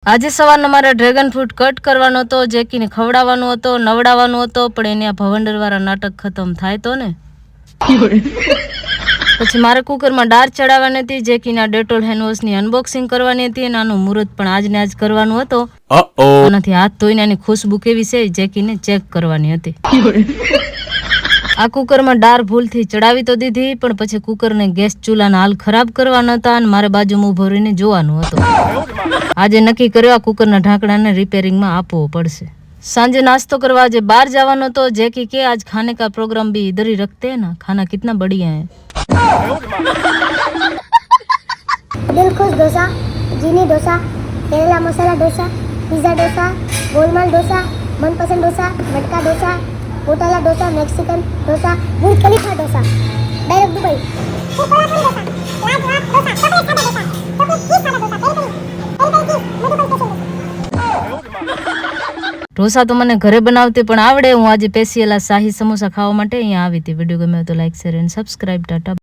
આજે સવારના મારા ડ્રેગન ફ્રૂટ કટ કરવાનો હતો, જેકીને ખવડાવવાનો હતો, નવડાવવાનો હતો, પણ એને આ ભવંડરવાળા નાટક ખતમ થાય તો ને. પછી મારે કુકરમાં દાળ ચડાવવાની હતી, જેકીના ડેટોલ હેન્ડવોશની અનબોક્સિંગ કરવાની હતી અને આનું મુહૂર્ત પણ આજને આજ કરવાનું હતો. આનાથી હાથ ધોઈને આની ખુશ્બુ કેવી છે જેકીને ચેક કરવાની હતી. આ કુકરમાં દાળ ભૂલથી ચડાવી તો દીધી, પણ પછી કુકરને ગેસ ચૂલાના હાલ ખરાબ કરવાના હતા અને મારે બાજુમાં ઉભો રહીને જોવાનું હતું. આજે નક્કી કર્યો આ કુકરના ઢાંકણાને રિપેરિંગમાં આપવો પડશે. સાંજે નાસ્તો કરવા આજે બહાર જવાનો હતો. જેકી કે આજ ખાने का प्रोग्राम भी इधर ही रखते हैं ना, खाना कितना बढ़िया है. दिलखुश डोसा, जीनी डोसा, केरला मसाला डोसा, पिज़्ज़ा डोसा, गोलमाल डोसा, मनपसंद डोसा, मटका डोसा, होटला डोसा, मैक्सिकन डोसा, बुर्ज खलीफा डोसा, डायरेक्ट दुबई. ઢોસા તો મને ઘરે બનાવતી પણ આવડે. હું આજે સ્પેશિયલ શાહી સમોસા ખાવા માટે અહીંયા આવી હતી. વિડીયો ગમ્યો તો like, share and subscribe. Tata.